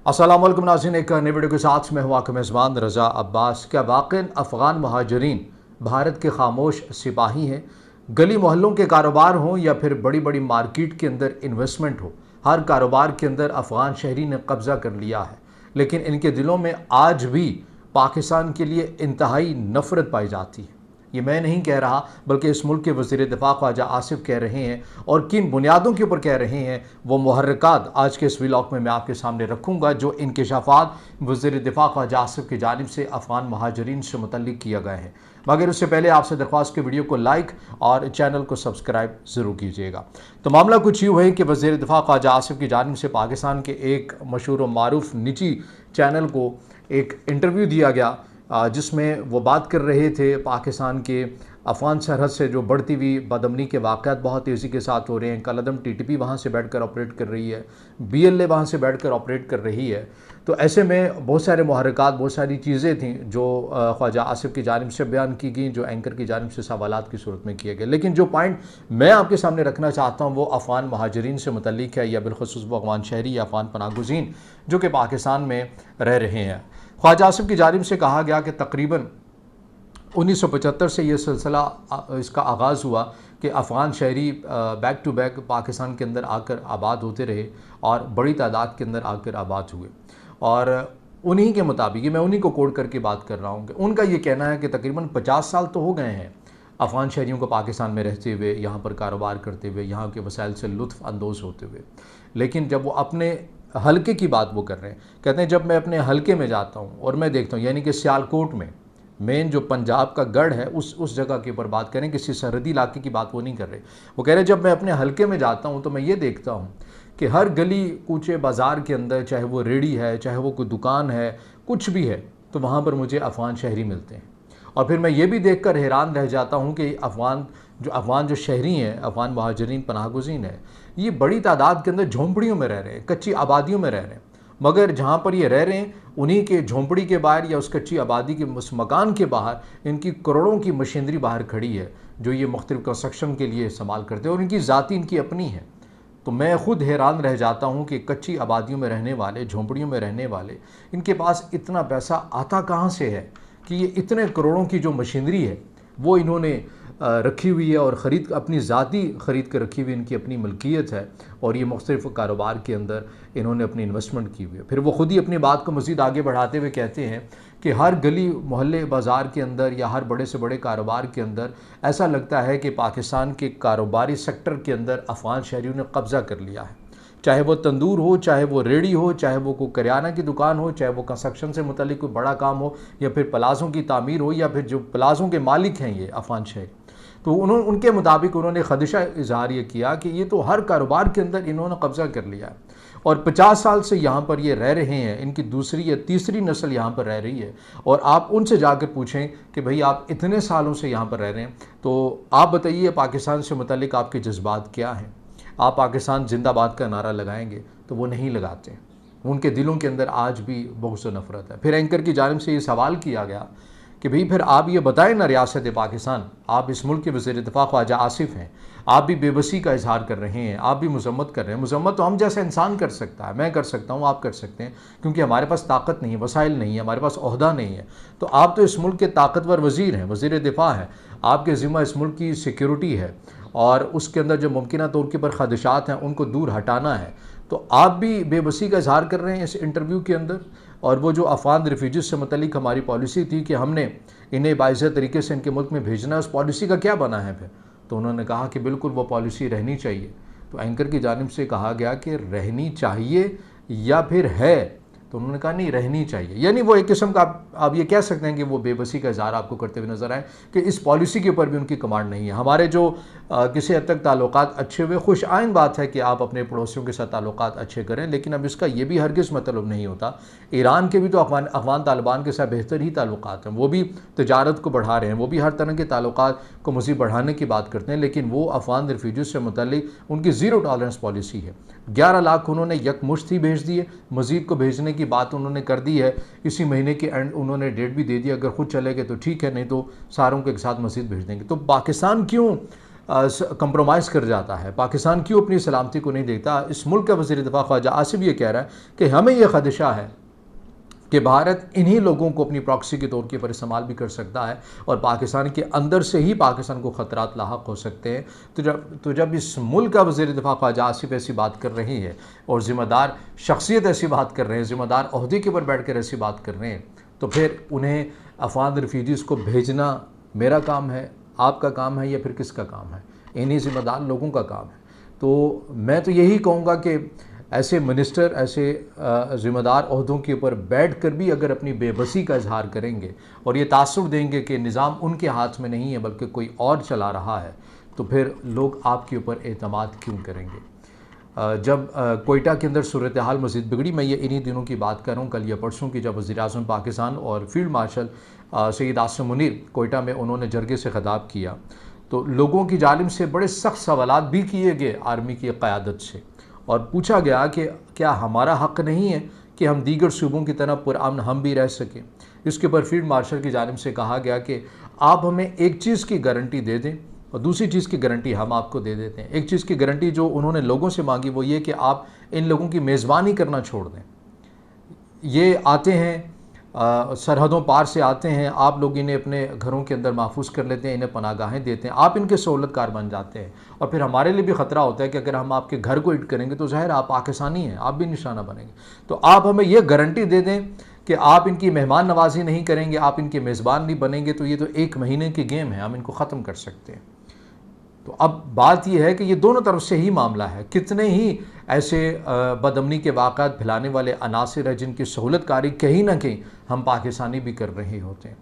अस्सलाम वालेकुम नाज़रीन, एक नई वीडियो के साथ मैं हूँ आपका मेज़बान रज़ा अब्बास। क्या वाक़ई अफ़गान महाजरीन भारत के खामोश सिपाही हैं? गली मोहल्लों के कारोबार हों या फिर बड़ी बड़ी मार्केट के अंदर इन्वेस्टमेंट हो, हर कारोबार के अंदर अफ़गान शहरी ने कब्ज़ा कर लिया है। लेकिन इनके दिलों में आज भी पाकिस्तान के लिए इंतहाई नफ़रत पाई जाती है। ये मैं नहीं कह रहा, बल्कि इस मुल्क के वज़ीर दिफ़ा ख्वाजा आसिफ कह रहे हैं। और किन बुनियादों के ऊपर कह रहे हैं, वो मुहर्रिकात आज के इस व्लॉग में मैं आपके सामने रखूँगा, जो इंकशाफात वज़ीर दिफ़ा ख्वाजा आसिफ की जानिब से अफ़गान महाजरीन से मुतल्लिक़ किए गए हैं। मगर उससे पहले आपसे दरख्वास्त के वीडियो को लाइक और चैनल को सब्सक्राइब ज़रूर कीजिएगा। तो मामला कुछ यूँ है कि वज़ीर दिफ़ा ख्वाजा आसिफ की जानिब से पाकिस्तान के एक मशहूर व मारूफ निजी चैनल को एक इंटरव्यू दिया गया, जिसमें वो बात कर रहे थे पाकिस्तान के अफ़गान सरहद से जो बढ़ती हुई बदअमनी के वाक़यात बहुत तेज़ी के साथ हो रहे हैं। कलअदम टीटीपी वहाँ से बैठकर ऑपरेट कर रही है, बीएलए वहाँ से बैठकर ऑपरेट कर रही है। तो ऐसे में बहुत सारे मुहर्रिकात, बहुत सारी चीज़ें थीं जो ख्वाजा आसिफ की जानिब से बयान की गई, जो एंकर की जानिब से सवालात की सूरत में किए गए। लेकिन जो पॉइंट मैं आपके सामने रखना चाहता हूँ वो अफ़गान महाजरीन से मुतल्लिक़ है, या बिलख़ुसूस वो अफ़गान शहरी या अफ़गान पनाहगज़ीन जो कि पाकिस्तान में रह रहे हैं। ख्वाजा आसिफ की जानिब से कहा गया कि तकरीबन 1975 से ये सिलसिला इसका आगाज़ हुआ कि अफ़गान शहरी बैक टू बैक पाकिस्तान के अंदर आकर आबाद होते रहे और बड़ी तादाद के अंदर आकर आबाद हुए। और उन्हीं के मुताबिक, मैं उन्हीं को कोड करके बात कर रहा हूँ कि उनका ये कहना है कि तकरीबन 50 साल तो हो गए हैं अफ़गान शहरियों को पाकिस्तान में रहते हुए, यहाँ पर कारोबार करते हुए, यहाँ के वसाइल से लुत्फ़ अंदोज़ होते हुए। लेकिन जब वो अपने हलके की बात वो कर रहे हैं, कहते हैं जब मैं अपने हलके में जाता हूँ और मैं देखता हूँ, यानी कि सियालकोट में, मेन जो पंजाब का गढ़ है उस जगह के ऊपर बात करें, किसी सरहदी इलाके की बात वो नहीं कर रहे। वो कह रहे जब मैं अपने हलके में जाता हूँ तो मैं ये देखता हूँ कि हर गली कूचे बाज़ार के अंदर, चाहे वो रेडी है, चाहे वो कोई दुकान है, कुछ भी है, तो वहाँ पर मुझे अफ़गान शहरी मिलते हैं। और फिर मैं ये भी देख कर हैरान रह जाता हूँ कि अफ़गान जो शहरी हैं, अफ़गान महाजरीन पनाहगज़ीन हैं, ये बड़ी तादाद के अंदर झोंपड़ियों में रह रहे हैं, कच्ची आबादियों में रह रहे हैं। मगर जहाँ पर ये रह रहे हैं उन्हीं के झोंपड़ी के बाहर या उस कच्ची आबादी के उस मकान के बाहर इनकी करोड़ों की मशीनरी बाहर खड़ी है, जो ये मुख्तलिफ कंस्ट्रक्शन के लिए इस्तेमाल करते हैं, और इनकी ज़ाती इनकी अपनी है। तो मैं ख़ुद हैरान रह जाता हूँ कि कच्ची आबादियों में रहने वाले, झोंपड़ियों में रहने वाले, इनके पास इतना पैसा आता कहाँ से है कि ये इतने करोड़ों की जो मशीनरी है वो इन्होंने रखी हुई है, और ख़रीद अपनी ज़ाती ख़रीद कर रखी हुई, इनकी अपनी मलकियत है, और ये मुख्तलिफ़ कारोबार के अंदर इन्होंने अपनी इन्वेस्टमेंट की हुई है। फिर वो ख़ुद ही अपनी बात को मज़ीद आगे बढ़ाते हुए कहते हैं कि हर गली मोहल्ले बाज़ार के अंदर या हर बड़े से बड़े कारोबार के अंदर ऐसा लगता है कि पाकिस्तान के कारोबारी सेक्टर के अंदर अफ़गान शहरियों ने कब्ज़ा कर लिया है। चाहे वो तंदूर हो, चाहे वो रेडी हो, चाहे वो कोई करियाना की दुकान हो, चाहे वो कंस्ट्रक्शन से मुतल्लिक कोई बड़ा काम हो, या फिर प्लाज़ों की तामीर हो, या फिर जो प्लाज़ों के मालिक हैं ये अफ़गान शहरी। तो उनके मुताबिक उन्होंने ख़दशा इज़हार ये किया कि ये तो हर कारोबार के अंदर इन्होंने कब्ज़ा कर लिया है, और 50 साल से यहाँ पर ये रह रहे हैं, इनकी दूसरी या तीसरी नस्ल यहाँ पर रह रही है। और आप उनसे जाकर पूछें कि भाई आप इतने सालों से यहाँ पर रह रहे हैं, तो आप बताइए पाकिस्तान से मुतल्लिक आपके जज्बात क्या हैं? आप पाकिस्तान जिंदाबाद का नारा लगाएंगे? तो वो नहीं लगाते। उनके दिलों के अंदर आज भी बहुत सी नफ़रत है। फिर एंकर की जानिब से ये सवाल किया गया कि भाई फिर आप ये बताएं ना रियासत पाकिस्तान, आप इस मुल्क के वज़ीर दिफ़ा ख्वाजा आसिफ हैं, आप भी बेबसी का इजहार कर रहे हैं, आप भी मज़म्मत कर रहे हैं। मज़म्मत तो हम जैसा इंसान कर सकता है, मैं कर सकता हूँ, आप कर सकते हैं, क्योंकि हमारे पास ताकत नहीं है, वसाइल नहीं है, हमारे पास ओहदा नहीं है। तो आप तो इस मुल्क के ताकतवर वज़ीर हैं, वज़ीर दिफ़ा हैं, आपके ज़िम्मा इस मुल्क की सिक्योरिटी है, और उसके अंदर जो मुमकिन तौर के पर ख़दशात हैं उनको दूर हटाना है। तो आप भी बेबसी का इजहार कर रहे हैं इस इंटरव्यू के अंदर। और वो जो अफ़गान रिफ्यूजीज़ से मुतल्लिक हमारी पॉलिसी थी कि हमने इन्हें बाइज़्ज़त तरीके से इनके मुल्क में भेजना है, उस पॉलिसी का क्या बना है फिर? तो उन्होंने कहा कि बिल्कुल वो पॉलिसी रहनी चाहिए। तो एंकर की जानिब से कहा गया कि रहनी चाहिए या फिर है? तो उन्होंने कहा नहीं, रहनी चाहिए। यानी वो एक किस्म का आप ये कह सकते हैं कि वो बेबसी का इज़हार आपको करते हुए नज़र आए कि इस पॉलिसी के ऊपर भी उनकी कमांड नहीं है। हमारे जो किसी हद तक ताल्लुकात अच्छे हुए, खुश आइन बात है कि आप अपने पड़ोसियों के साथ ताल्लुकात अच्छे करें, लेकिन अब इसका ये भी हरगिज़ मतलब नहीं होता। ईरान के भी तो अफ़गान तालिबान के साथ बेहतर ही ताल्लुकात हैं, वो भी तजारत को बढ़ा रहे हैं, वो भी हर तरह के ताल्लुकात को मज़ीद बढ़ाने की बात करते हैं, लेकिन वो अफ़गान रिफ्यूजीज़ से मुतल्लिक उनकी ज़ीरो टॉलरेंस पॉलिसी है। 11 लाख उन्होंने यकमुश्त ही भेज दिए, मज़ीद को भेजने की बात उन्होंने कर दी है। इसी महीने के एंड उन्होंने डेट भी दे दी, अगर खुद चले गए तो ठीक है, नहीं तो सारों के साथ मज़ीद भेज देंगे। तो पाकिस्तान क्यों کمپرومائز کر جاتا ہے، پاکستان کیوں اپنی سلامتی کو نہیں دیکھتا؟ اس ملک کا وزیر دفاع خواجہ آصف یہ کہہ رہا ہے کہ ہمیں یہ خدشہ ہے کہ بھارت انہی لوگوں کو اپنی پراکسی کے طور کے پر استعمال بھی کر سکتا ہے اور پاکستان کے اندر سے ہی پاکستان کو خطرات لاحق ہو سکتے ہیں۔ تو جب اس ملک کا وزیر دفاع خواجہ آصف ایسی بات کر رہی ہے اور ذمہ دار شخصیت ایسی بات کر رہے ہیں، ذمہ دار عہدے کے اوپر بیٹھ کر ایسی بات کر رہے ہیں، تو پھر انہیں افغان ریفیوجیز کو بھیجنا میرا کام ہے، آپ کا کام ہے، یا پھر کس کا کام ہے؟ انہی ذمہ دار لوگوں کا کام ہے۔ تو میں تو یہی کہوں گا کہ ایسے منسٹر، ایسے ذمہ دار عہدوں کے اوپر بیٹھ کر بھی اگر اپنی بے بسی کا اظہار کریں گے اور یہ تاثر دیں گے کہ نظام ان کے ہاتھ میں نہیں ہے بلکہ کوئی اور چلا رہا ہے، تو پھر لوگ آپ کے اوپر اعتماد کیوں کریں گے؟ جب کوئٹہ کے اندر صورتحال مزید بگڑی، میں یہ انہی دنوں کی بات کر رہا ہوں، کل یا پرسوں کی، جب وزیر اعظم پاکستان اور فیلڈ مارشل سید عاصم منیر کوئٹہ میں انہوں نے جرگے سے خطاب کیا، تو لوگوں کی جانب سے بڑے سخت سوالات بھی کیے گئے آرمی کی قیادت سے، اور پوچھا گیا کہ کیا ہمارا حق نہیں ہے کہ ہم دیگر صوبوں کی طرح پرامن ہم بھی رہ سکیں؟ اس کے اوپر فیلڈ مارشل کی جانب سے کہا گیا کہ آپ ہمیں ایک چیز کی گارنٹی دے دیں اور دوسری چیز کی گارنٹی ہم آپ کو دے دیتے ہیں۔ ایک چیز کی گارنٹی جو انہوں نے لوگوں سے مانگی وہ یہ کہ آپ ان لوگوں کی میزبانی کرنا چھوڑ دیں، یہ آتے ہیں سرحدوں پار سے آتے ہیں، آپ لوگ انہیں اپنے گھروں کے اندر محفوظ کر لیتے ہیں، انہیں پناہ گاہیں دیتے ہیں، آپ ان کے سہولت کار بن جاتے ہیں، اور پھر ہمارے لیے بھی خطرہ ہوتا ہے کہ اگر ہم آپ کے گھر کو ہٹ کریں گے تو ظاہر آپ پاکستانی ہیں، آپ بھی نشانہ بنیں گے۔ تو آپ ہمیں یہ گارنٹی دے دیں کہ آپ ان کی مہمان نوازی نہیں کریں گے، آپ ان کے میزبان نہیں بنیں گے، تو یہ تو 1 مہینے کی گیم ہے، ہم ان کو ختم کر سکتے ہیں۔ تو اب بات یہ ہے کہ یہ دونوں طرف سے ہی معاملہ ہے، کتنے ہی ایسے بدامنی کے واقعات پھیلانے والے عناصر ہیں جن کی سہولت کاری کہیں نہ کہیں ہم پاکستانی بھی کر رہے ہوتے ہیں۔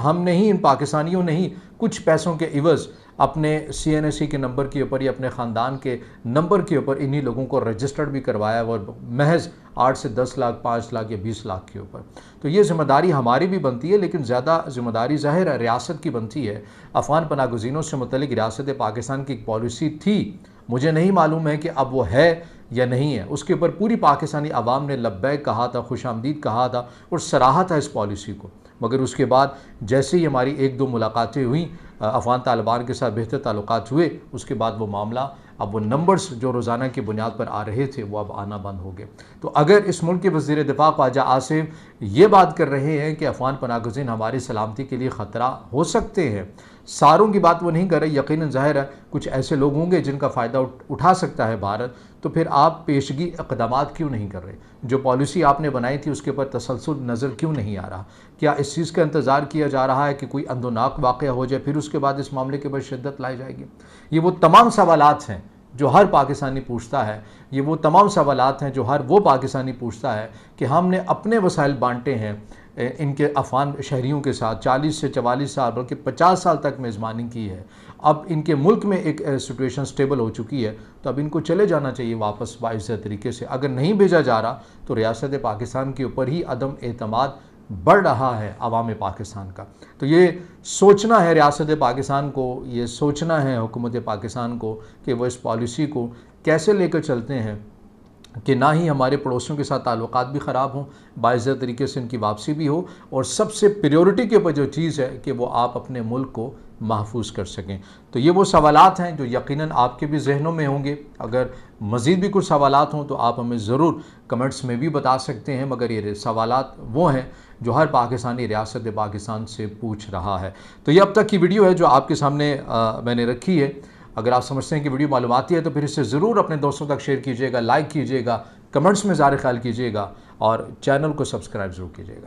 ہم نہیں، ان پاکستانیوں نے ہی کچھ پیسوں کے عوض اپنے CNSE کے نمبر کے اوپر یا اپنے خاندان کے نمبر کے اوپر انہی لوگوں کو رجسٹرڈ بھی کروایا اور محض 8 سے 10 لاکھ، 5 لاکھ یا 20 لاکھ کے اوپر۔ تو یہ ذمہ داری ہماری بھی بنتی ہے، لیکن زیادہ ذمہ داری ظاہر ہے ریاست کی بنتی ہے۔ افغان پناہ گزینوں سے متعلق ریاست پاکستان کی ایک پالیسی تھی، مجھے نہیں معلوم ہے کہ اب وہ ہے یا نہیں ہے، اس کے اوپر پوری پاکستانی عوام نے لبیک کہا تھا، خوش آمدید کہا تھا اور سراہا تھا اس پالیسی کو، مگر اس کے بعد جیسے ہی ہماری 1-2 ملاقاتیں ہوئیں، افغان طالبان کے ساتھ بہتر تعلقات ہوئے، اس کے بعد وہ معاملہ، اب وہ نمبرز جو روزانہ کی بنیاد پر آ رہے تھے وہ اب آنا بند ہو گئے۔ تو اگر اس ملک کے وزیر دفاع خواجہ آصف یہ بات کر رہے ہیں کہ افغان پناہ گزین ہماری سلامتی کے لیے خطرہ ہو سکتے ہیں، ساروں کی بات وہ نہیں کر رہے، یقیناً ظاہر ہے کچھ ایسے لوگ ہوں گے جن کا فائدہ اٹھا سکتا ہے بھارت، تو پھر آپ پیشگی اقدامات کیوں نہیں کر رہے؟ جو پالیسی آپ نے بنائی تھی اس کے اوپر تسلسل نظر کیوں نہیں آ رہا؟ کیا اس چیز کا انتظار کیا جا رہا ہے کہ کوئی اندوناک واقعہ ہو جائے پھر اس کے بعد اس معاملے کے اوپر شدت لائی جائے گی؟ یہ وہ تمام سوالات ہیں جو ہر پاکستانی پوچھتا ہے، یہ وہ تمام سوالات ہیں جو ہر وہ پاکستانی پوچھتا ہے کہ ہم نے اپنے وسائل بانٹے ہیں ان کے افغان شہریوں کے ساتھ، 40 سے 44 سال بلکہ 50 سال تک میزبانی کی ہے، اب ان کے ملک میں ایک سچویشن سٹیبل ہو چکی ہے، تو اب ان کو چلے جانا چاہیے واپس باعزت طریقے سے۔ اگر نہیں بھیجا جا رہا تو ریاست پاکستان کے اوپر ہی عدم اعتماد بڑھ رہا ہے عوام پاکستان کا۔ تو یہ سوچنا ہے ریاست پاکستان کو، یہ سوچنا ہے حکومت پاکستان کو کہ وہ اس پالیسی کو کیسے لے کر چلتے ہیں کہ نہ ہی ہمارے پڑوسیوں کے ساتھ تعلقات بھی خراب ہوں، باعزت طریقے سے ان کی واپسی بھی ہو، اور سب سے پریورٹی کے اوپر جو چیز ہے کہ وہ آپ اپنے ملک کو محفوظ کر سکیں۔ تو یہ وہ سوالات ہیں جو یقیناً آپ کے بھی ذہنوں میں ہوں گے۔ اگر مزید بھی کچھ سوالات ہوں تو آپ ہمیں ضرور کمنٹس میں بھی بتا سکتے ہیں، مگر یہ سوالات وہ ہیں جو ہر پاکستانی ریاست پاکستان سے پوچھ رہا ہے۔ تو یہ اب تک کی ویڈیو ہے جو آپ کے سامنے میں نے رکھی ہے۔ اگر آپ سمجھتے ہیں کہ ویڈیو معلوماتی ہے تو پھر اسے ضرور اپنے دوستوں تک شیئر کیجیے گا، لائک کیجیے گا، کمنٹس میں اظہار خیال کیجیے گا اور چینل کو سبسکرائب ضرور کیجیے گا۔